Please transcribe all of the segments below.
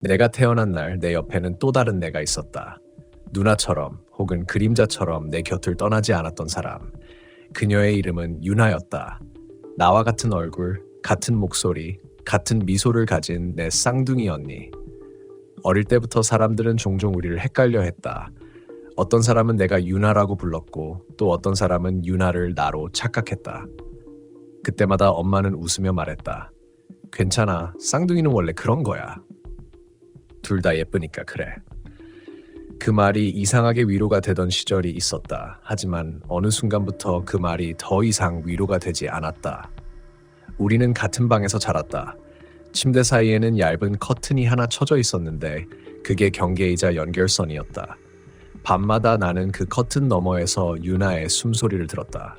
내가 태어난 날 내 옆에는 또 다른 내가 있었다. 누나처럼 혹은 그림자처럼 내 곁을 떠나지 않았던 사람. 그녀의 이름은 유나였다. 나와 같은 얼굴, 같은 목소리, 같은 미소를 가진 내 쌍둥이 언니. 어릴 때부터 사람들은 종종 우리를 헷갈려 했다. 어떤 사람은 내가 유나라고 불렀고 또 어떤 사람은 유나를 나로 착각했다. 그때마다 엄마는 웃으며 말했다. 괜찮아, 쌍둥이는 원래 그런 거야. 둘 다 예쁘니까 그래. 그 말이 이상하게 위로가 되던 시절이 있었다. 하지만 어느 순간부터 그 말이 더 이상 위로가 되지 않았다. 우리는 같은 방에서 자랐다. 침대 사이에는 얇은 커튼이 하나 쳐져 있었는데 그게 경계이자 연결선이었다. 밤마다 나는 그 커튼 너머에서 유나의 숨소리를 들었다.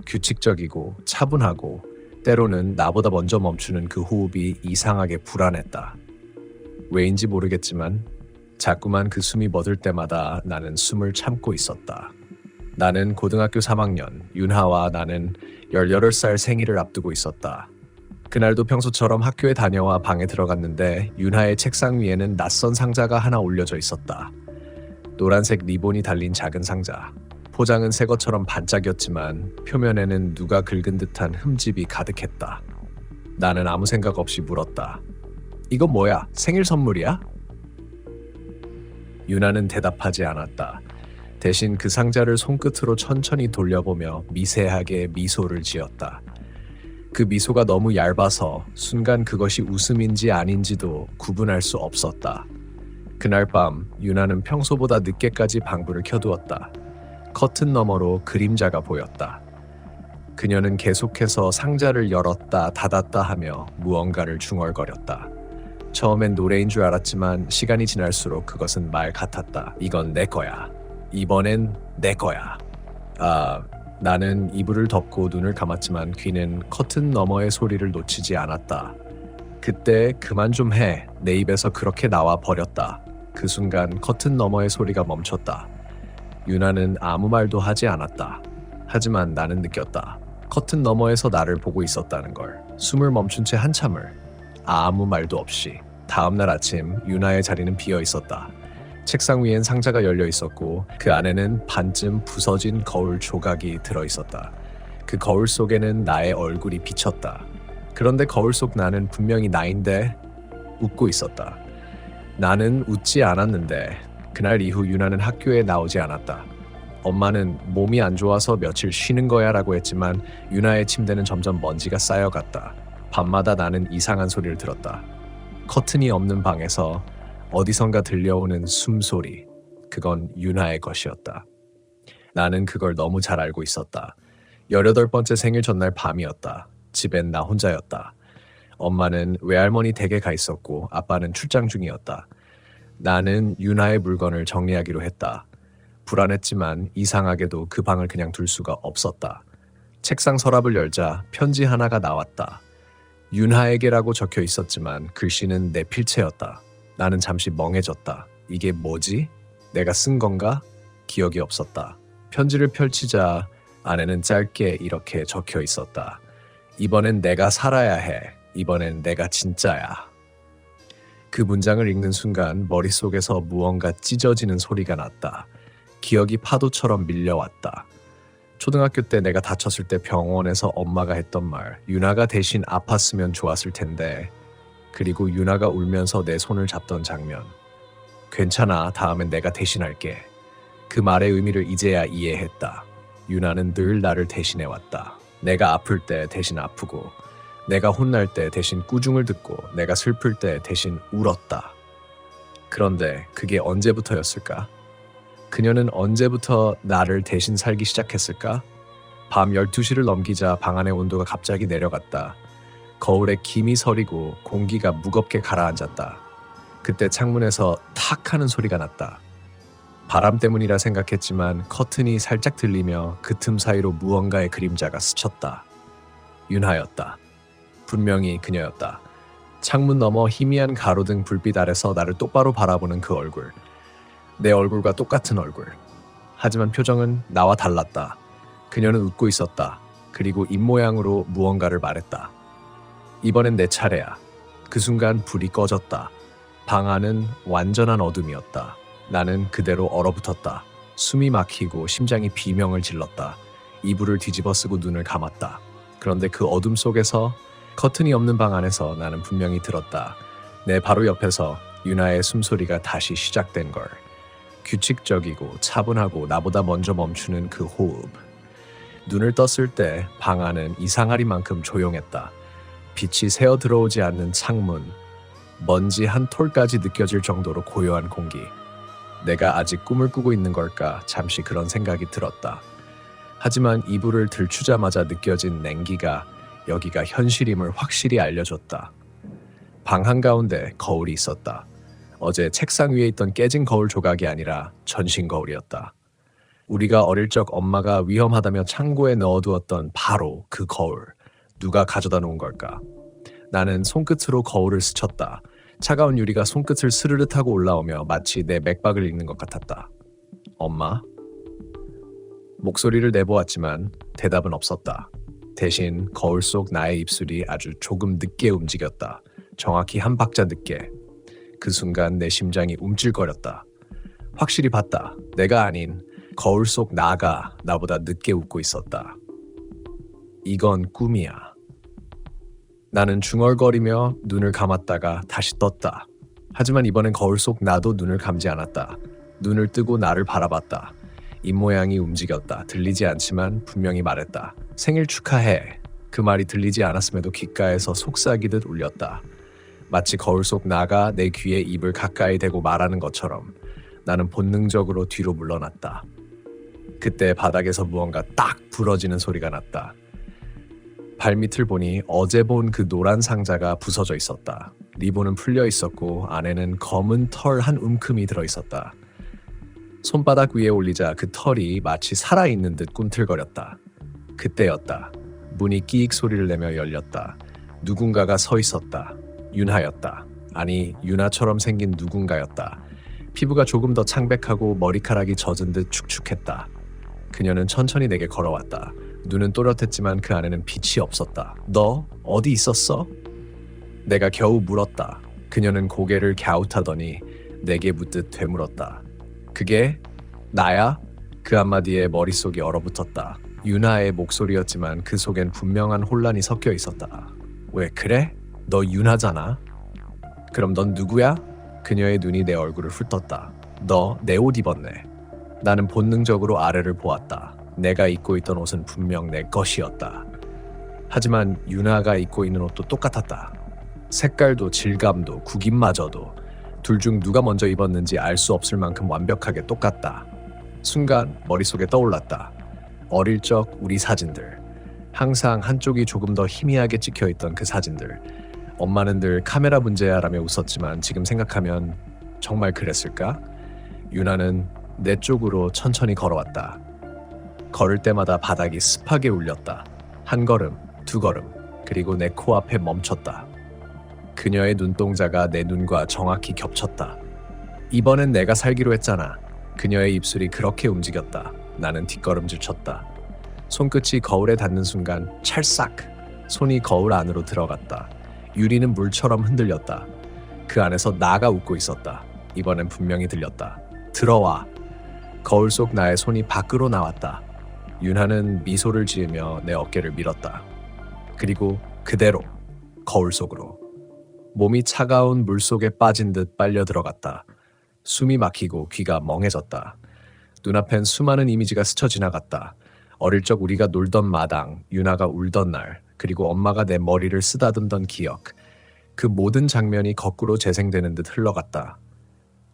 규칙적이고 차분하고 때로는 나보다 먼저 멈추는 그 호흡이 이상하게 불안했다. 왜인지 모르겠지만 자꾸만 그 숨이 멎을 때마다 나는 숨을 참고 있었다. 나는 고등학교 3학년, 윤하와 나는 18살 생일을 앞두고 있었다. 그날도 평소처럼 학교에 다녀와 방에 들어갔는데 윤하의 책상 위에는 낯선 상자가 하나 올려져 있었다. 노란색 리본이 달린 작은 상자. 포장은 새 것처럼 반짝였지만 표면에는 누가 긁은 듯한 흠집이 가득했다. 나는 아무 생각 없이 물었다. 이거 뭐야? 생일 선물이야? 유나는 대답하지 않았다. 대신 그 상자를 손끝으로 천천히 돌려보며 미세하게 미소를 지었다. 그 미소가 너무 얇아서 순간 그것이 웃음인지 아닌지도 구분할 수 없었다. 그날 밤 유나는 평소보다 늦게까지 방불을 켜두었다. 커튼 너머로 그림자가 보였다. 그녀는 계속해서 상자를 열었다 닫았다 하며 무언가를 중얼거렸다. 처음엔 노래인 줄 알았지만 시간이 지날수록 그것은 말 같았다. 이건 내 거야. 이번엔 내 거야. 나는 이불을 덮고 눈을 감았지만 귀는 커튼 너머의 소리를 놓치지 않았다. 그때 그만 좀 해. 내 입에서 그렇게 나와 버렸다. 그 순간 커튼 너머의 소리가 멈췄다. 유나는 아무 말도 하지 않았다. 하지만 나는 느꼈다. 커튼 너머에서 나를 보고 있었다는 걸. 숨을 멈춘 채 한참을. 아무 말도 없이. 다음날 아침 유나의 자리는 비어 있었다. 책상 위엔 상자가 열려 있었고 그 안에는 반쯤 부서진 거울 조각이 들어 있었다. 그 거울 속에는 나의 얼굴이 비쳤다. 그런데 거울 속 나는 분명히 나인데 웃고 있었다. 나는 웃지 않았는데 그날 이후 유나는 학교에 나오지 않았다. 엄마는 몸이 안 좋아서 며칠 쉬는 거야 라고 했지만 유나의 침대는 점점 먼지가 쌓여갔다. 밤마다 나는 이상한 소리를 들었다. 커튼이 없는 방에서 어디선가 들려오는 숨소리. 그건 유나의 것이었다. 나는 그걸 너무 잘 알고 있었다. 18번째 생일 전날 밤이었다. 집엔 나 혼자였다. 엄마는 외할머니 댁에 가 있었고 아빠는 출장 중이었다. 나는 유나의 물건을 정리하기로 했다. 불안했지만 이상하게도 그 방을 그냥 둘 수가 없었다. 책상 서랍을 열자 편지 하나가 나왔다. 윤하에게라고 적혀 있었지만 글씨는 내 필체였다. 나는 잠시 멍해졌다. 이게 뭐지? 내가 쓴 건가? 기억이 없었다. 편지를 펼치자 안에는 짧게 이렇게 적혀 있었다. 이번엔 내가 살아야 해. 이번엔 내가 진짜야. 그 문장을 읽는 순간 머릿속에서 무언가 찢어지는 소리가 났다. 기억이 파도처럼 밀려왔다. 초등학교 때 내가 다쳤을 때 병원에서 엄마가 했던 말, 유나가 대신 아팠으면 좋았을 텐데, 그리고 유나가 울면서 내 손을 잡던 장면. 괜찮아, 다음엔 내가 대신할게. 그 말의 의미를 이제야 이해했다. 유나는 늘 나를 대신해왔다. 내가 아플 때 대신 아프고, 내가 혼날 때 대신 꾸중을 듣고, 내가 슬플 때 대신 울었다. 그런데 그게 언제부터였을까? 그녀는 언제부터 나를 대신 살기 시작했을까? 밤 12시를 넘기자 방 안의 온도가 갑자기 내려갔다. 거울에 김이 서리고 공기가 무겁게 가라앉았다. 그때 창문에서 탁 하는 소리가 났다. 바람 때문이라 생각했지만 커튼이 살짝 들리며 그 틈 사이로 무언가의 그림자가 스쳤다. 윤하였다. 분명히 그녀였다. 창문 너머 희미한 가로등 불빛 아래서 나를 똑바로 바라보는 그 얼굴. 내 얼굴과 똑같은 얼굴. 하지만 표정은 나와 달랐다. 그녀는 웃고 있었다. 그리고 입모양으로 무언가를 말했다. 이번엔 내 차례야. 그 순간 불이 꺼졌다. 방 안은 완전한 어둠이었다. 나는 그대로 얼어붙었다. 숨이 막히고 심장이 비명을 질렀다. 이불을 뒤집어 쓰고 눈을 감았다. 그런데 그 어둠 속에서 커튼이 없는 방 안에서 나는 분명히 들었다. 내 바로 옆에서 유나의 숨소리가 다시 시작된 걸. 규칙적이고 차분하고 나보다 먼저 멈추는 그 호흡. 눈을 떴을 때 방 안은 이상하리만큼 조용했다. 빛이 새어 들어오지 않는 창문, 먼지 한 톨까지 느껴질 정도로 고요한 공기. 내가 아직 꿈을 꾸고 있는 걸까 잠시 그런 생각이 들었다. 하지만 이불을 들추자마자 느껴진 냉기가 여기가 현실임을 확실히 알려줬다. 방 한가운데 거울이 있었다. 어제 책상 위에 있던 깨진 거울 조각이 아니라 전신 거울이었다. 우리가 어릴 적 엄마가 위험하다며 창고에 넣어두었던 바로 그 거울. 누가 가져다 놓은 걸까? 나는 손끝으로 거울을 스쳤다. 차가운 유리가 손끝을 스르르 타고 올라오며 마치 내 맥박을 읽는 것 같았다. 엄마? 목소리를 내보았지만 대답은 없었다. 대신 거울 속 나의 입술이 아주 조금 늦게 움직였다. 정확히 한 박자 늦게. 그 순간 내 심장이 움찔거렸다. 확실히 봤다. 내가 아닌 거울 속 나가 나보다 늦게 웃고 있었다. 이건 꿈이야. 나는 중얼거리며 눈을 감았다가 다시 떴다. 하지만 이번엔 거울 속 나도 눈을 감지 않았다. 눈을 뜨고 나를 바라봤다. 입모양이 움직였다. 들리지 않지만 분명히 말했다. 생일 축하해. 그 말이 들리지 않았음에도 귓가에서 속삭이듯 울렸다. 마치 거울 속 나가 내 귀에 입을 가까이 대고 말하는 것처럼 나는 본능적으로 뒤로 물러났다. 그때 바닥에서 무언가 딱 부러지는 소리가 났다. 발밑을 보니 어제 본 그 노란 상자가 부서져 있었다. 리본은 풀려 있었고 안에는 검은 털 한 움큼이 들어 있었다. 손바닥 위에 올리자 그 털이 마치 살아있는 듯 꿈틀거렸다. 그때였다. 문이 끼익 소리를 내며 열렸다. 누군가가 서 있었다. 윤하였다. 아니, 윤하처럼 생긴 누군가였다. 피부가 조금 더 창백하고 머리카락이 젖은 듯 축축했다. 그녀는 천천히 내게 걸어왔다. 눈은 또렷했지만 그 안에는 빛이 없었다. 너 어디 있었어? 내가 겨우 물었다. 그녀는 고개를 갸웃하더니 내게 묻듯 되물었다. 그게 나야? 그 한마디에 머릿속이 얼어붙었다. 윤하의 목소리였지만 그 속엔 분명한 혼란이 섞여 있었다. 왜 그래? 너 윤하잖아. 그럼 넌 누구야? 그녀의 눈이 내 얼굴을 훑었다. 너 내 옷 입었네. 나는 본능적으로 아래를 보았다. 내가 입고 있던 옷은 분명 내 것이었다. 하지만 윤하가 입고 있는 옷도 똑같았다. 색깔도 질감도 구김마저도 둘 중 누가 먼저 입었는지 알 수 없을 만큼 완벽하게 똑같다. 순간 머릿속에 떠올랐다. 어릴 적 우리 사진들. 항상 한쪽이 조금 더 희미하게 찍혀있던 그 사진들. 엄마는 늘 카메라 문제야라며 웃었지만 지금 생각하면 정말 그랬을까? 윤하는 내 쪽으로 천천히 걸어왔다. 걸을 때마다 바닥이 습하게 울렸다. 한 걸음, 두 걸음, 그리고 내 코앞에 멈췄다. 그녀의 눈동자가 내 눈과 정확히 겹쳤다. 이번엔 내가 살기로 했잖아. 그녀의 입술이 그렇게 움직였다. 나는 뒷걸음질 쳤다. 손끝이 거울에 닿는 순간 찰싹! 손이 거울 안으로 들어갔다. 유리는 물처럼 흔들렸다. 그 안에서 나가 웃고 있었다. 이번엔 분명히 들렸다. 들어와! 거울 속 나의 손이 밖으로 나왔다. 윤하는 미소를 지으며 내 어깨를 밀었다. 그리고 그대로 거울 속으로. 몸이 차가운 물속에 빠진 듯 빨려 들어갔다. 숨이 막히고 귀가 멍해졌다. 눈앞엔 수많은 이미지가 스쳐 지나갔다. 어릴 적 우리가 놀던 마당, 윤하가 울던 날, 그리고 엄마가 내 머리를 쓰다듬던 기억. 그 모든 장면이 거꾸로 재생되는 듯 흘러갔다.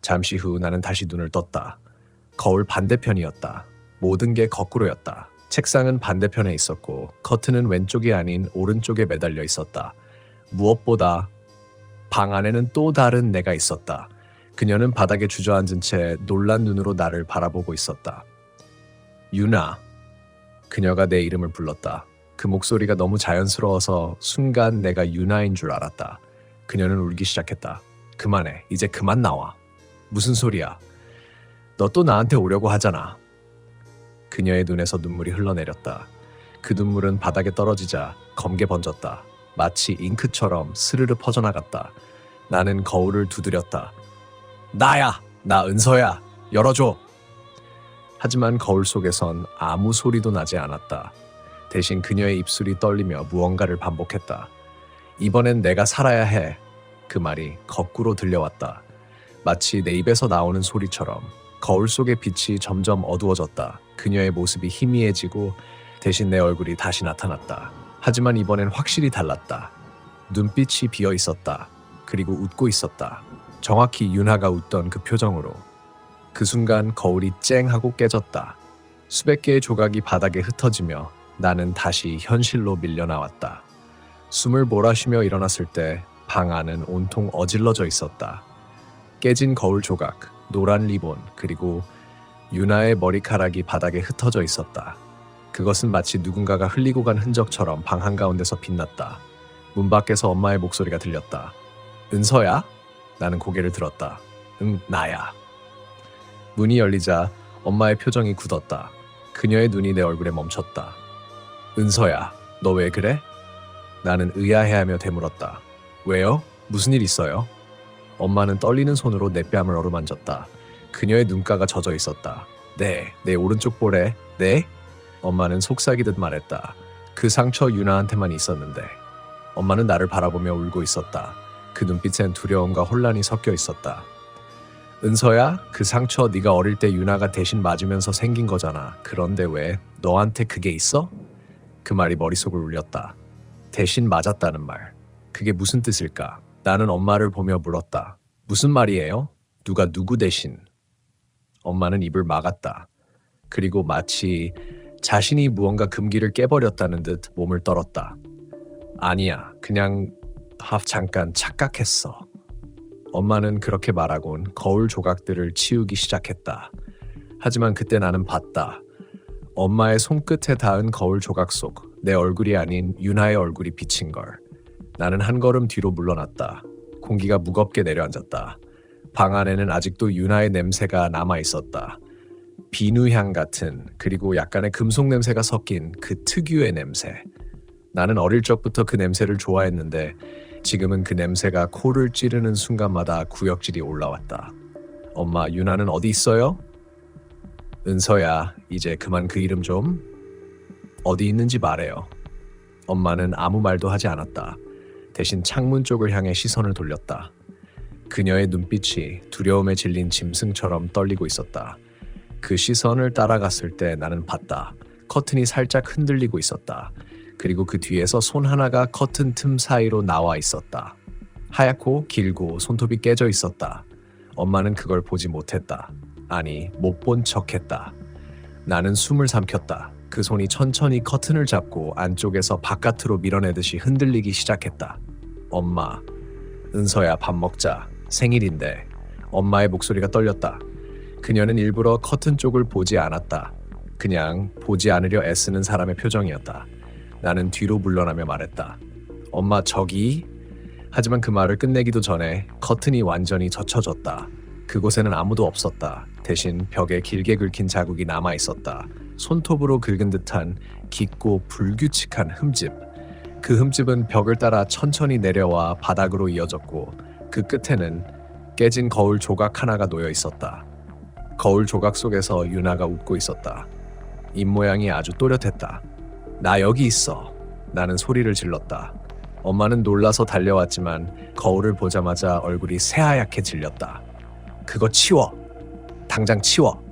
잠시 후 나는 다시 눈을 떴다. 거울 반대편이었다. 모든 게 거꾸로였다. 책상은 반대편에 있었고 커튼은 왼쪽이 아닌 오른쪽에 매달려 있었다. 무엇보다 방 안에는 또 다른 내가 있었다. 그녀는 바닥에 주저앉은 채 놀란 눈으로 나를 바라보고 있었다. 윤아. 그녀가 내 이름을 불렀다. 그 목소리가 너무 자연스러워서 순간 내가 윤아인 줄 알았다. 그녀는 울기 시작했다. 그만해. 이제 그만 나와. 무슨 소리야? 너 또 나한테 오려고 하잖아. 그녀의 눈에서 눈물이 흘러내렸다. 그 눈물은 바닥에 떨어지자 검게 번졌다. 마치 잉크처럼 스르르 퍼져나갔다. 나는 거울을 두드렸다. 나야! 나 은서야! 열어줘! 하지만 거울 속에선 아무 소리도 나지 않았다. 대신 그녀의 입술이 떨리며 무언가를 반복했다. 이번엔 내가 살아야 해. 그 말이 거꾸로 들려왔다. 마치 내 입에서 나오는 소리처럼. 거울 속의 빛이 점점 어두워졌다. 그녀의 모습이 희미해지고 대신 내 얼굴이 다시 나타났다. 하지만 이번엔 확실히 달랐다. 눈빛이 비어 있었다. 그리고 웃고 있었다. 정확히 윤하가 웃던 그 표정으로. 그 순간 거울이 쨍 하고 깨졌다. 수백 개의 조각이 바닥에 흩어지며 나는 다시 현실로 밀려나왔다. 숨을 몰아쉬며 일어났을 때 방 안은 온통 어질러져 있었다. 깨진 거울 조각, 노란 리본, 그리고 윤하의 머리카락이 바닥에 흩어져 있었다. 그것은 마치 누군가가 흘리고 간 흔적처럼 방 한가운데서 빛났다. 문 밖에서 엄마의 목소리가 들렸다. 은서야? 나는 고개를 들었다. 응, 나야. 문이 열리자 엄마의 표정이 굳었다. 그녀의 눈이 내 얼굴에 멈췄다. 은서야, 너 왜 그래? 나는 의아해하며 되물었다. 왜요? 무슨 일 있어요? 엄마는 떨리는 손으로 내 뺨을 어루만졌다. 그녀의 눈가가 젖어 있었다. 네, 내 오른쪽 볼에. 네? 엄마는 속삭이듯 말했다. 그 상처 윤아한테만 있었는데. 엄마는 나를 바라보며 울고 있었다. 그 눈빛엔 두려움과 혼란이 섞여 있었다. 은서야, 그 상처 네가 어릴 때 윤아가 대신 맞으면서 생긴 거잖아. 그런데 왜 너한테 그게 있어? 그 말이 머릿속을 울렸다. 대신 맞았다는 말. 그게 무슨 뜻일까? 나는 엄마를 보며 물었다. 무슨 말이에요? 누가 누구 대신? 엄마는 입을 막았다. 그리고 마치 자신이 무언가 금기를 깨버렸다는 듯 몸을 떨었다. 아니야, 그냥 잠깐 착각했어. 엄마는 그렇게 말하곤 거울 조각들을 치우기 시작했다. 하지만 그때 나는 봤다. 엄마의 손끝에 닿은 거울 조각 속 내 얼굴이 아닌 윤하의 얼굴이 비친 걸. 나는 한 걸음 뒤로 물러났다. 공기가 무겁게 내려앉았다. 방 안에는 아직도 윤하의 냄새가 남아있었다. 비누향 같은, 그리고 약간의 금속 냄새가 섞인 그 특유의 냄새. 나는 어릴 적부터 그 냄새를 좋아했는데 지금은 그 냄새가 코를 찌르는 순간마다 구역질이 올라왔다. 엄마, 윤하는 어디 있어요? 은서야, 이제 그만 그 이름 좀. 어디 있는지 말해요. 엄마는 아무 말도 하지 않았다. 대신 창문 쪽을 향해 시선을 돌렸다. 그녀의 눈빛이 두려움에 질린 짐승처럼 떨리고 있었다. 그 시선을 따라갔을 때 나는 봤다. 커튼이 살짝 흔들리고 있었다. 그리고 그 뒤에서 손 하나가 커튼 틈 사이로 나와 있었다. 하얗고 길고 손톱이 깨져 있었다. 엄마는 그걸 보지 못했다. 아니, 못 본 척했다. 나는 숨을 삼켰다. 그 손이 천천히 커튼을 잡고 안쪽에서 바깥으로 밀어내듯이 흔들리기 시작했다. 엄마, 은서야, 밥 먹자. 생일인데. 엄마의 목소리가 떨렸다. 그녀는 일부러 커튼 쪽을 보지 않았다. 그냥 보지 않으려 애쓰는 사람의 표정이었다. 나는 뒤로 물러나며 말했다. 엄마, 저기? 하지만 그 말을 끝내기도 전에 커튼이 완전히 젖혀졌다. 그곳에는 아무도 없었다. 대신 벽에 길게 긁힌 자국이 남아 있었다. 손톱으로 긁은 듯한 깊고 불규칙한 흠집. 그 흠집은 벽을 따라 천천히 내려와 바닥으로 이어졌고 그 끝에는 깨진 거울 조각 하나가 놓여 있었다. 거울 조각 속에서 윤아가 웃고 있었다. 입모양이 아주 또렷했다. 나 여기 있어. 나는 소리를 질렀다. 엄마는 놀라서 달려왔지만 거울을 보자마자 얼굴이 새하얗게 질렸다. 그거 치워. 당장 치워.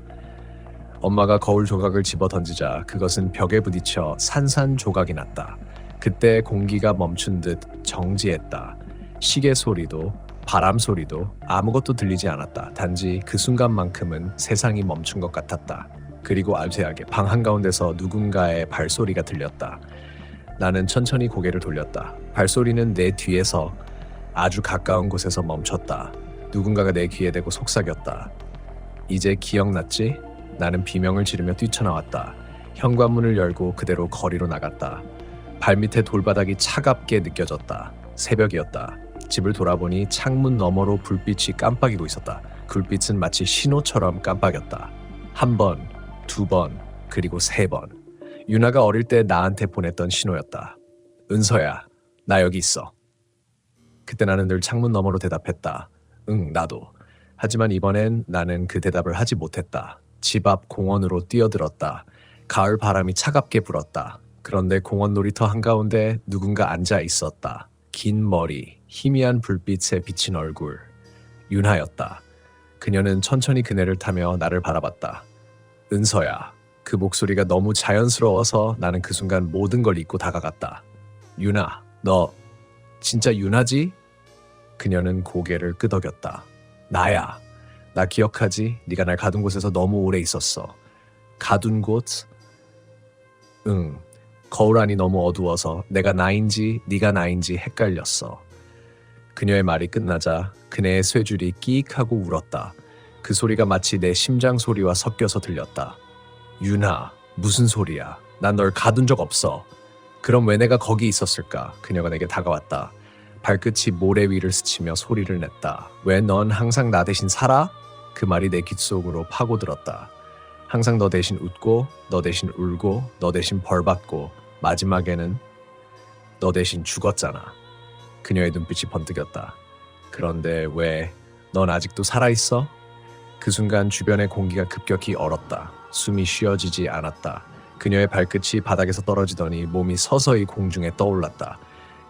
엄마가 거울 조각을 집어 던지자 그것은 벽에 부딪혀 산산조각이 났다. 그때 공기가 멈춘 듯 정지했다. 시계 소리도 바람 소리도 아무것도 들리지 않았다. 단지 그 순간만큼은 세상이 멈춘 것 같았다. 그리고 알쇠하게 방 한가운데서 누군가의 발소리가 들렸다. 나는 천천히 고개를 돌렸다. 발소리는 내 뒤에서 아주 가까운 곳에서 멈췄다. 누군가가 내 귀에 대고 속삭였다. 이제 기억났지? 나는 비명을 지르며 뛰쳐나왔다. 현관문을 열고 그대로 거리로 나갔다. 발밑에 돌바닥이 차갑게 느껴졌다. 새벽이었다. 집을 돌아보니 창문 너머로 불빛이 깜빡이고 있었다. 불빛은 마치 신호처럼 깜빡였다. 한 번, 두 번, 그리고 세 번. 윤아가 어릴 때 나한테 보냈던 신호였다. 은서야, 나 여기 있어. 그때 나는 늘 창문 너머로 대답했다. 응, 나도. 하지만 이번엔 나는 그 대답을 하지 못했다. 집 앞 공원으로 뛰어들었다. 가을 바람이 차갑게 불었다. 그런데 공원 놀이터 한가운데 누군가 앉아 있었다. 긴 머리, 희미한 불빛에 비친 얼굴. 윤하였다. 그녀는 천천히 그네를 타며 나를 바라봤다. 은서야. 그 목소리가 너무 자연스러워서 나는 그 순간 모든 걸 잊고 다가갔다. 윤아, 너 진짜 윤하지? 그녀는 고개를 끄덕였다. 나야. 나 기억하지? 네가 날 가둔 곳에서 너무 오래 있었어. 가둔 곳? 응. 거울 안이 너무 어두워서 내가 나인지 네가 나인지 헷갈렸어. 그녀의 말이 끝나자 그네의 쇠줄이 끼익 하고 울었다. 그 소리가 마치 내 심장 소리와 섞여서 들렸다. 윤아, 무슨 소리야? 난 널 가둔 적 없어. 그럼 왜 내가 거기 있었을까? 그녀가 내게 다가왔다. 발끝이 모래 위를 스치며 소리를 냈다. 왜 넌 항상 나 대신 살아? 그 말이 내 귓속으로 파고들었다. 항상 너 대신 웃고, 너 대신 울고, 너 대신 벌받고, 마지막에는 너 대신 죽었잖아. 그녀의 눈빛이 번뜩였다. 그런데 왜 넌 아직도 살아있어? 그 순간 주변의 공기가 급격히 얼었다. 숨이 쉬어지지 않았다. 그녀의 발끝이 바닥에서 떨어지더니 몸이 서서히 공중에 떠올랐다.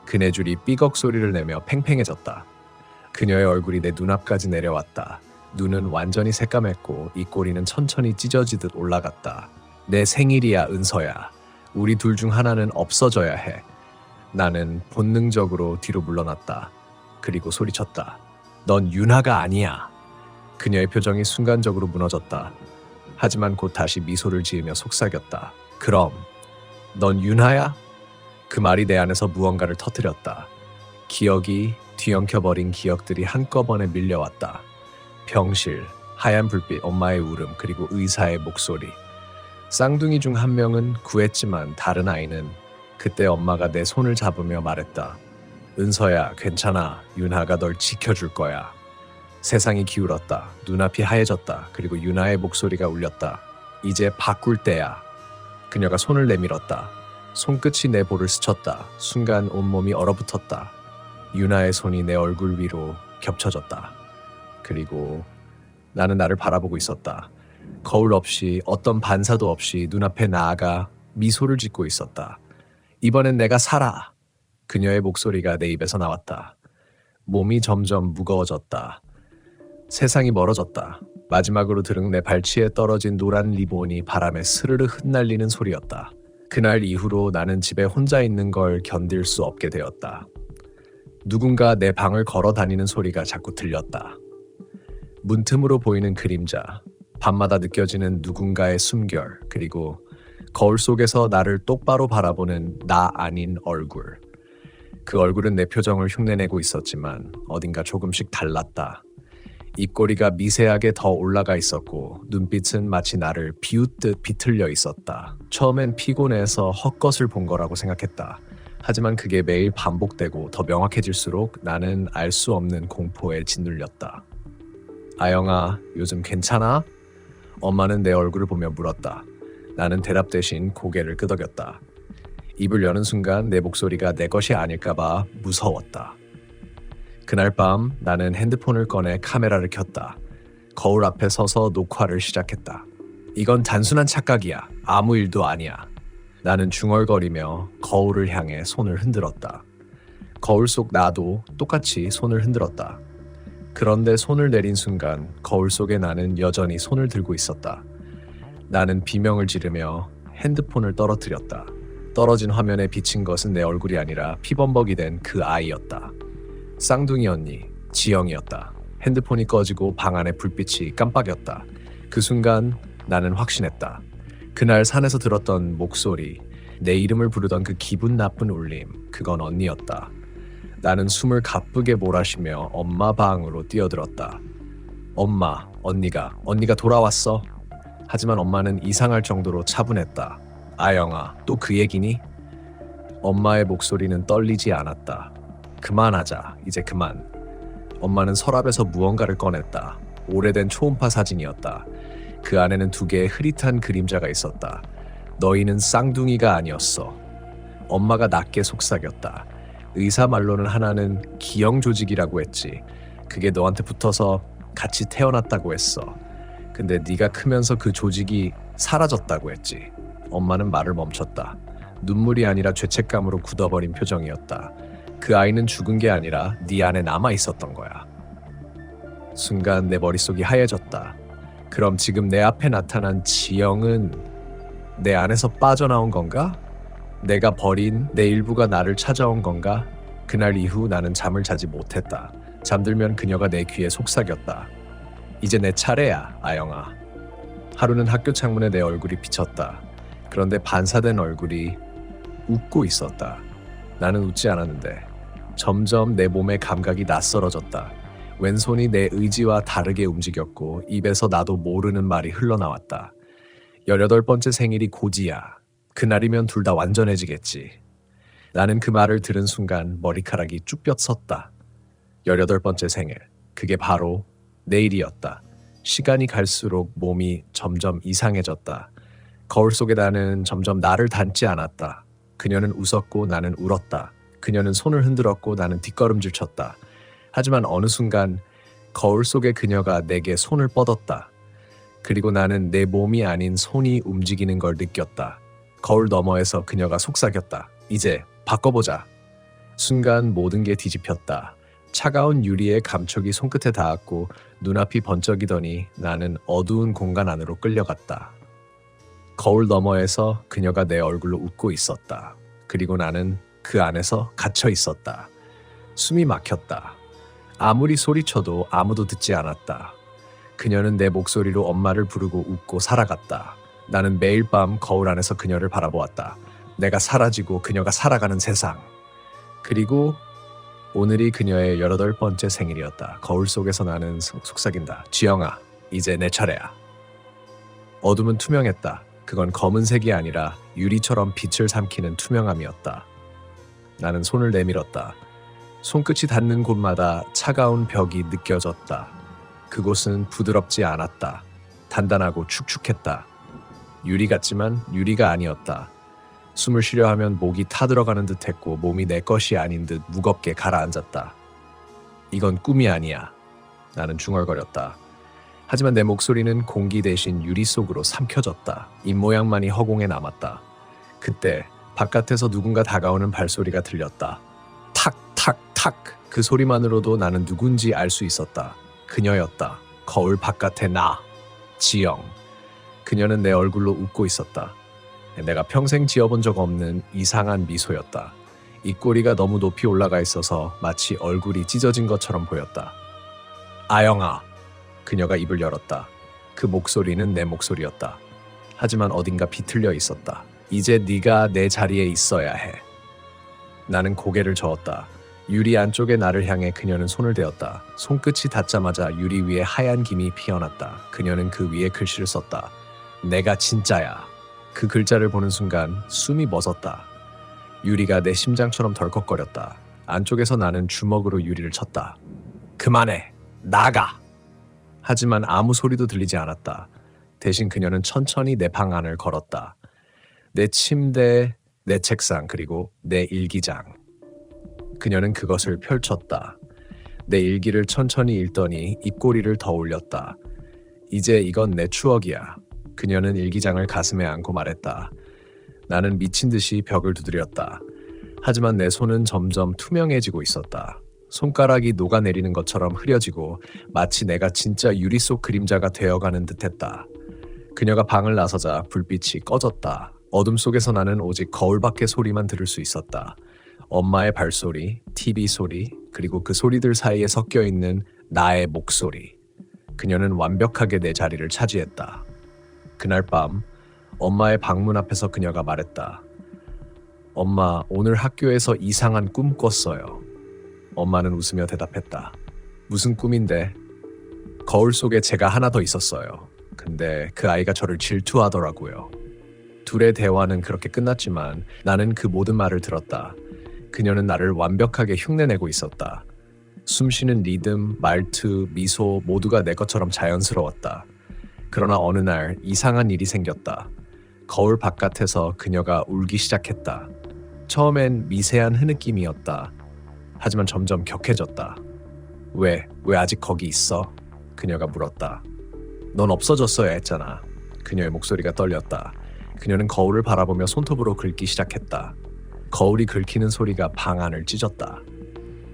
그네줄이 삐걱 소리를 내며 팽팽해졌다. 그녀의 얼굴이 내 눈앞까지 내려왔다. 눈은 완전히 새까맸고 이 꼬리는 천천히 찢어지듯 올라갔다. 내 생일이야, 은서야. 우리 둘 중 하나는 없어져야 해. 나는 본능적으로 뒤로 물러났다. 그리고 소리쳤다. 넌 윤하가 아니야. 그녀의 표정이 순간적으로 무너졌다. 하지만 곧 다시 미소를 지으며 속삭였다. 그럼 넌 윤하야? 그 말이 내 안에서 무언가를 터뜨렸다. 기억이 뒤엉켜버린 기억들이 한꺼번에 밀려왔다. 병실, 하얀 불빛, 엄마의 울음, 그리고 의사의 목소리. 쌍둥이 중 한 명은 구했지만 다른 아이는 그때 엄마가 내 손을 잡으며 말했다. 은서야, 괜찮아. 윤하가 널 지켜줄 거야. 세상이 기울었다. 눈앞이 하얘졌다. 그리고 윤하의 목소리가 울렸다. 이제 바꿀 때야. 그녀가 손을 내밀었다. 손끝이 내 볼을 스쳤다. 순간 온몸이 얼어붙었다. 윤하의 손이 내 얼굴 위로 겹쳐졌다. 그리고 나는 나를 바라보고 있었다. 거울 없이 어떤 반사도 없이 눈앞에 나아가 미소를 짓고 있었다. 이번엔 내가 살아. 그녀의 목소리가 내 입에서 나왔다. 몸이 점점 무거워졌다. 세상이 멀어졌다. 마지막으로 들은 내 발치에 떨어진 노란 리본이 바람에 스르르 흩날리는 소리였다. 그날 이후로 나는 집에 혼자 있는 걸 견딜 수 없게 되었다. 누군가 내 방을 걸어 다니는 소리가 자꾸 들렸다. 문틈으로 보이는 그림자, 밤마다 느껴지는 누군가의 숨결, 그리고 거울 속에서 나를 똑바로 바라보는 나 아닌 얼굴. 그 얼굴은 내 표정을 흉내내고 있었지만 어딘가 조금씩 달랐다. 입꼬리가 미세하게 더 올라가 있었고 눈빛은 마치 나를 비웃듯 비틀려 있었다. 처음엔 피곤해서 헛것을 본 거라고 생각했다. 하지만 그게 매일 반복되고 더 명확해질수록 나는 알 수 없는 공포에 짓눌렸다. 아영아, 요즘 괜찮아? 엄마는 내 얼굴을 보며 물었다. 나는 대답 대신 고개를 끄덕였다. 입을 여는 순간 내 목소리가 내 것이 아닐까봐 무서웠다. 그날 밤 나는 핸드폰을 꺼내 카메라를 켰다. 거울 앞에 서서 녹화를 시작했다. 이건 단순한 착각이야. 아무 일도 아니야. 나는 중얼거리며 거울을 향해 손을 흔들었다. 거울 속 나도 똑같이 손을 흔들었다. 그런데 손을 내린 순간 거울 속에 나는 여전히 손을 들고 있었다. 나는 비명을 지르며 핸드폰을 떨어뜨렸다. 떨어진 화면에 비친 것은 내 얼굴이 아니라 피범벅이 된 그 아이였다. 쌍둥이 언니, 지영이었다. 핸드폰이 꺼지고 방 안의 불빛이 깜빡였다. 그 순간 나는 확신했다. 그날 산에서 들었던 목소리, 내 이름을 부르던 그 기분 나쁜 울림, 그건 언니였다. 나는 숨을 가쁘게 몰아쉬며 엄마 방으로 뛰어들었다. 엄마, 언니가 돌아왔어. 하지만 엄마는 이상할 정도로 차분했다. 아영아, 또 그 얘기니? 엄마의 목소리는 떨리지 않았다. 그만하자, 이제 그만. 엄마는 서랍에서 무언가를 꺼냈다. 오래된 초음파 사진이었다. 그 안에는 2개의 흐릿한 그림자가 있었다. 너희는 쌍둥이가 아니었어. 엄마가 낮게 속삭였다. 의사 말로는 하나는 기형 조직이라고 했지. 그게 너한테 붙어서 같이 태어났다고 했어. 근데 네가 크면서 그 조직이 사라졌다고 했지. 엄마는 말을 멈췄다. 눈물이 아니라 죄책감으로 굳어버린 표정이었다. 그 아이는 죽은 게 아니라 네 안에 남아 있었던 거야. 순간 내 머릿속이 하얘졌다. 그럼 지금 내 앞에 나타난 지영은 내 안에서 빠져나온 건가? 내가 버린 내 일부가 나를 찾아온 건가? 그날 이후 나는 잠을 자지 못했다. 잠들면 그녀가 내 귀에 속삭였다. 이제 내 차례야, 아영아. 하루는 학교 창문에 내 얼굴이 비쳤다. 그런데 반사된 얼굴이 웃고 있었다. 나는 웃지 않았는데 점점 내 몸의 감각이 낯설어졌다. 왼손이 내 의지와 다르게 움직였고 입에서 나도 모르는 말이 흘러나왔다. 18번째 생일이 곧이야. 그날이면 둘 다 완전해지겠지. 나는 그 말을 들은 순간 머리카락이 쭉 뻗었다. 18번째 생일. 그게 바로 내일이었다. 시간이 갈수록 몸이 점점 이상해졌다. 거울 속에 나는 점점 나를 닮지 않았다. 그녀는 웃었고 나는 울었다. 그녀는 손을 흔들었고 나는 뒷걸음질 쳤다. 하지만 어느 순간 거울 속의 그녀가 내게 손을 뻗었다. 그리고 나는 내 몸이 아닌 손이 움직이는 걸 느꼈다. 거울 너머에서 그녀가 속삭였다. 이제 바꿔보자. 순간 모든 게 뒤집혔다. 차가운 유리의 감촉이 손끝에 닿았고 눈앞이 번쩍이더니 나는 어두운 공간 안으로 끌려갔다. 거울 너머에서 그녀가 내 얼굴로 웃고 있었다. 그리고 나는 그 안에서 갇혀 있었다. 숨이 막혔다. 아무리 소리쳐도 아무도 듣지 않았다. 그녀는 내 목소리로 엄마를 부르고 웃고 살아갔다. 나는 매일 밤 거울 안에서 그녀를 바라보았다. 내가 사라지고 그녀가 살아가는 세상. 그리고 오늘이 그녀의 18번째 생일이었다. 거울 속에서 나는 속삭인다. 지영아, 이제 내 차례야. 어둠은 투명했다. 그건 검은색이 아니라 유리처럼 빛을 삼키는 투명함이었다. 나는 손을 내밀었다. 손끝이 닿는 곳마다 차가운 벽이 느껴졌다. 그곳은 부드럽지 않았다. 단단하고 축축했다. 유리 같지만 유리가 아니었다. 숨을 쉬려 하면 목이 타들어가는 듯했고 몸이 내 것이 아닌 듯 무겁게 가라앉았다. 이건 꿈이 아니야. 나는 중얼거렸다. 하지만 내 목소리는 공기 대신 유리 속으로 삼켜졌다. 입모양만이 허공에 남았다. 그때 바깥에서 누군가 다가오는 발소리가 들렸다. 탁, 탁, 탁. 그 소리만으로도 나는 누군지 알 수 있었다. 그녀였다. 거울 바깥의 나, 지영. 그녀는 내 얼굴로 웃고 있었다. 내가 평생 지어본 적 없는 이상한 미소였다. 입꼬리가 너무 높이 올라가 있어서 마치 얼굴이 찢어진 것처럼 보였다. 아영아. 그녀가 입을 열었다. 그 목소리는 내 목소리였다. 하지만 어딘가 비틀려 있었다. 이제 네가 내 자리에 있어야 해. 나는 고개를 저었다. 유리 안쪽의 나를 향해 그녀는 손을 대었다. 손끝이 닿자마자 유리 위에 하얀 김이 피어났다. 그녀는 그 위에 글씨를 썼다. 내가 진짜야. 그 글자를 보는 순간 숨이 멎었다. 유리가 내 심장처럼 덜컥거렸다. 안쪽에서 나는 주먹으로 유리를 쳤다. 그만해. 나가. 하지만 아무 소리도 들리지 않았다. 대신 그녀는 천천히 내 방 안을 걸었다. 내 침대, 내 책상, 그리고 내 일기장. 그녀는 그것을 펼쳤다. 내 일기를 천천히 읽더니 입꼬리를 더 올렸다. 이제 이건 내 추억이야. 그녀는 일기장을 가슴에 안고 말했다. 나는 미친 듯이 벽을 두드렸다. 하지만 내 손은 점점 투명해지고 있었다. 손가락이 녹아내리는 것처럼 흐려지고 마치 내가 진짜 유리 속 그림자가 되어가는 듯했다. 그녀가 방을 나서자 불빛이 꺼졌다. 어둠 속에서 나는 오직 거울 밖의 소리만 들을 수 있었다. 엄마의 발소리, TV 소리, 그리고 그 소리들 사이에 섞여 있는 나의 목소리. 그녀는 완벽하게 내 자리를 차지했다. 그날 밤 엄마의 방문 앞에서 그녀가 말했다. 엄마, 오늘 학교에서 이상한 꿈 꿨어요. 엄마는 웃으며 대답했다. 무슨 꿈인데? 거울 속에 제가 하나 더 있었어요. 근데 그 아이가 저를 질투하더라고요. 둘의 대화는 그렇게 끝났지만 나는 그 모든 말을 들었다. 그녀는 나를 완벽하게 흉내내고 있었다. 숨쉬는 리듬, 말투, 미소 모두가 내 것처럼 자연스러웠다. 그러나 어느 날 이상한 일이 생겼다. 거울 바깥에서 그녀가 울기 시작했다. 처음엔 미세한 흐느낌이었다. 하지만 점점 격해졌다. 왜 아직 거기 있어? 그녀가 물었다. 넌 없어졌어야 했잖아. 그녀의 목소리가 떨렸다. 그녀는 거울을 바라보며 손톱으로 긁기 시작했다. 거울이 긁히는 소리가 방 안을 찢었다.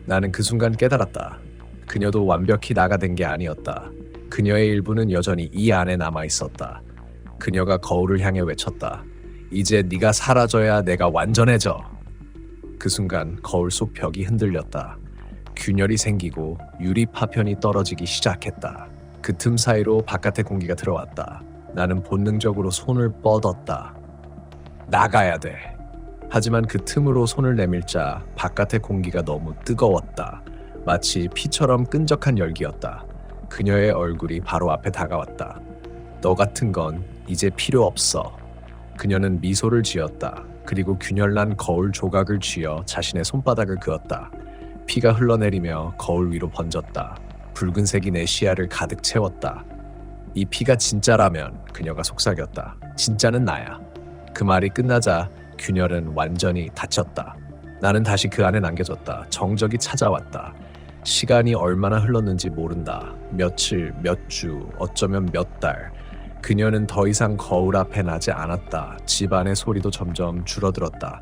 나는 그 순간 깨달았다. 그녀도 완벽히 나가된 게 아니었다. 그녀의 일부는 여전히 이 안에 남아 있었다. 그녀가 거울을 향해 외쳤다. 이제 네가 사라져야 내가 완전해져. 그 순간 거울 속 벽이 흔들렸다. 균열이 생기고 유리 파편이 떨어지기 시작했다. 그 틈 사이로 바깥의 공기가 들어왔다. 나는 본능적으로 손을 뻗었다. 나가야 돼. 하지만 그 틈으로 손을 내밀자 바깥의 공기가 너무 뜨거웠다. 마치 피처럼 끈적한 열기였다. 그녀의 얼굴이 바로 앞에 다가왔다. 너 같은 건 이제 필요 없어. 그녀는 미소를 지었다. 그리고 균열난 거울 조각을 쥐어 자신의 손바닥을 그었다. 피가 흘러내리며 거울 위로 번졌다. 붉은색이 내 시야를 가득 채웠다. 이 피가 진짜라면 그녀가 속삭였다. 진짜는 나야. 그 말이 끝나자 균열은 완전히 닫혔다. 나는 다시 그 안에 남겨졌다. 정적이 찾아왔다. 시간이 얼마나 흘렀는지 모른다. 며칠, 몇 주, 어쩌면 몇 달. 그녀는 더 이상 거울 앞에 나지 않았다. 집안의 소리도 점점 줄어들었다.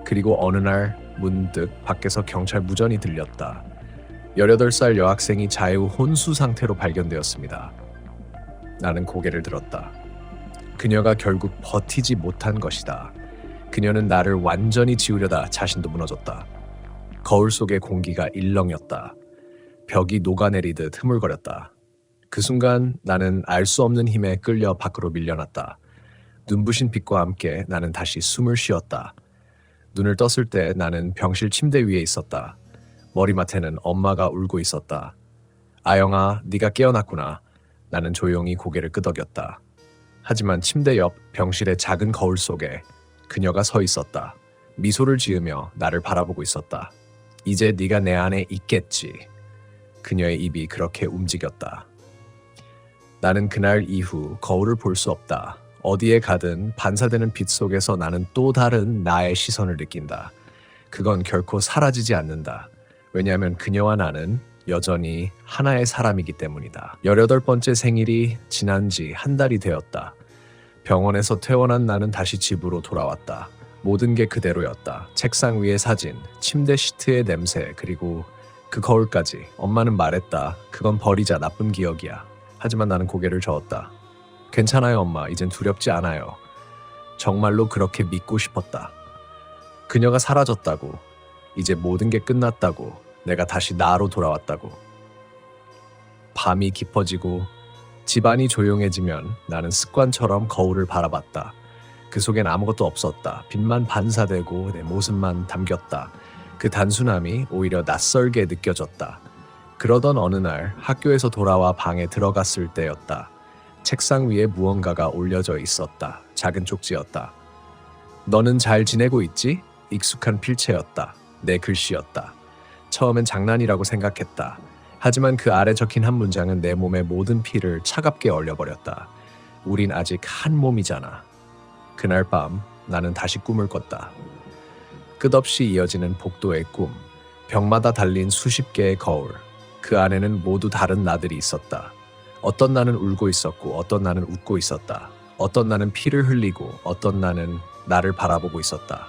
그리고 어느 날 문득 밖에서 경찰 무전이 들렸다. 18살 여학생이 자해후 혼수 상태로 발견되었습니다. 나는 고개를 들었다. 그녀가 결국 버티지 못한 것이다. 그녀는 나를 완전히 지우려다 자신도 무너졌다. 거울 속의 공기가 일렁였다. 벽이 녹아내리듯 흐물거렸다. 그 순간 나는 알 수 없는 힘에 끌려 밖으로 밀려났다. 눈부신 빛과 함께 나는 다시 숨을 쉬었다. 눈을 떴을 때 나는 병실 침대 위에 있었다. 머리맡에는 엄마가 울고 있었다. 아영아, 네가 깨어났구나. 나는 조용히 고개를 끄덕였다. 하지만 침대 옆 병실의 작은 거울 속에 그녀가 서 있었다. 미소를 지으며 나를 바라보고 있었다. 이제 네가 내 안에 있겠지. 그녀의 입이 그렇게 움직였다. 나는 그날 이후 거울을 볼 수 없다. 어디에 가든 반사되는 빛 속에서 나는 또 다른 나의 시선을 느낀다. 그건 결코 사라지지 않는다. 왜냐하면 그녀와 나는 여전히 하나의 사람이기 때문이다. 18번째 생일이 지난 지 한 달이 되었다. 병원에서 퇴원한 나는 다시 집으로 돌아왔다. 모든 게 그대로였다. 책상 위의 사진, 침대 시트의 냄새, 그리고 그 거울까지. 엄마는 말했다. 그건 버리자, 나쁜 기억이야. 하지만 나는 고개를 저었다. 괜찮아요, 엄마. 이젠 두렵지 않아요. 정말로 그렇게 믿고 싶었다. 그녀가 사라졌다고. 이제 모든 게 끝났다고. 내가 다시 나로 돌아왔다고. 밤이 깊어지고 집안이 조용해지면 나는 습관처럼 거울을 바라봤다. 그 속엔 아무것도 없었다. 빛만 반사되고 내 모습만 담겼다. 그 단순함이 오히려 낯설게 느껴졌다. 그러던 어느 날 학교에서 돌아와 방에 들어갔을 때였다. 책상 위에 무언가가 올려져 있었다. 작은 쪽지였다. 너는 잘 지내고 있지? 익숙한 필체였다. 내 글씨였다. 처음엔 장난이라고 생각했다. 하지만 그 아래 적힌 한 문장은 내 몸의 모든 피를 차갑게 얼려버렸다. 우린 아직 한 몸이잖아. 그날 밤 나는 다시 꿈을 꿨다. 끝없이 이어지는 복도의 꿈, 벽마다 달린 수십 개의 거울. 그 안에는 모두 다른 나들이 있었다. 어떤 나는 울고 있었고 어떤 나는 웃고 있었다. 어떤 나는 피를 흘리고 어떤 나는 나를 바라보고 있었다.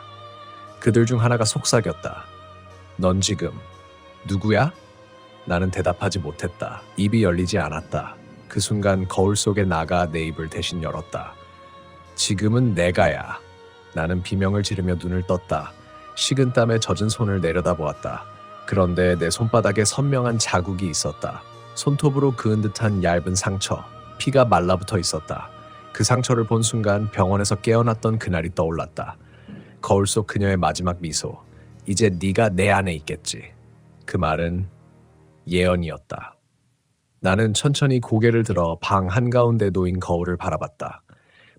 그들 중 하나가 속삭였다. 넌 지금 누구야? 나는 대답하지 못했다. 입이 열리지 않았다. 그 순간 거울 속의 나가 내 입을 대신 열었다. 지금은 내가야. 나는 비명을 지르며 눈을 떴다. 식은땀에 젖은 손을 내려다보았다. 그런데 내 손바닥에 선명한 자국이 있었다. 손톱으로 그은 듯한 얇은 상처. 피가 말라붙어 있었다. 그 상처를 본 순간 병원에서 깨어났던 그날이 떠올랐다. 거울 속 그녀의 마지막 미소. 이제 네가 내 안에 있겠지. 그 말은 예언이었다. 나는 천천히 고개를 들어 방 한가운데 놓인 거울을 바라봤다.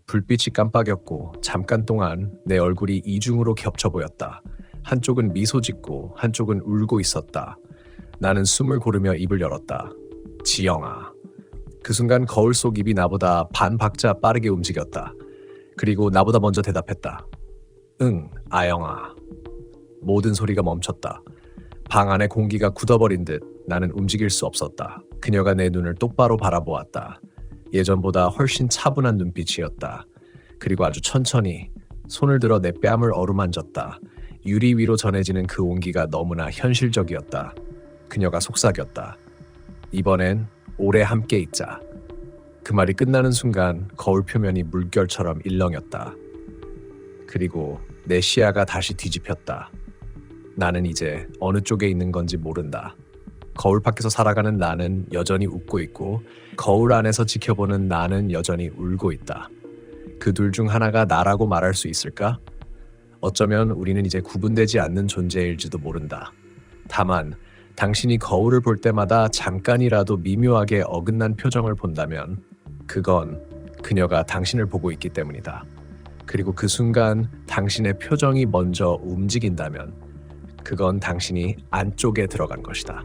불빛이 깜빡였고 잠깐 동안 내 얼굴이 이중으로 겹쳐 보였다. 한쪽은 미소 짓고 한쪽은 울고 있었다. 나는 숨을 고르며 입을 열었다. 지영아. 그 순간 거울 속 입이 나보다 반 박자 빠르게 움직였다. 그리고 나보다 먼저 대답했다. 응, 아영아. 모든 소리가 멈췄다. 방 안의 공기가 굳어버린 듯 나는 움직일 수 없었다. 그녀가 내 눈을 똑바로 바라보았다. 예전보다 훨씬 차분한 눈빛이었다. 그리고 아주 천천히 손을 들어 내 뺨을 어루만졌다. 유리 위로 전해지는 그 온기가 너무나 현실적이었다. 그녀가 속삭였다. 이번엔 오래 함께 있자. 그 말이 끝나는 순간 거울 표면이 물결처럼 일렁였다. 그리고 내 시야가 다시 뒤집혔다. 나는 이제 어느 쪽에 있는 건지 모른다. 거울 밖에서 살아가는 나는 여전히 웃고 있고 거울 안에서 지켜보는 나는 여전히 울고 있다. 그 둘 중 하나가 나라고 말할 수 있을까? 어쩌면 우리는 이제 구분되지 않는 존재일지도 모른다. 다만 당신이 거울을 볼 때마다 잠깐이라도 미묘하게 어긋난 표정을 본다면 그건 그녀가 당신을 보고 있기 때문이다. 그리고 그 순간 당신의 표정이 먼저 움직인다면 그건 당신이 안쪽에 들어간 것이다.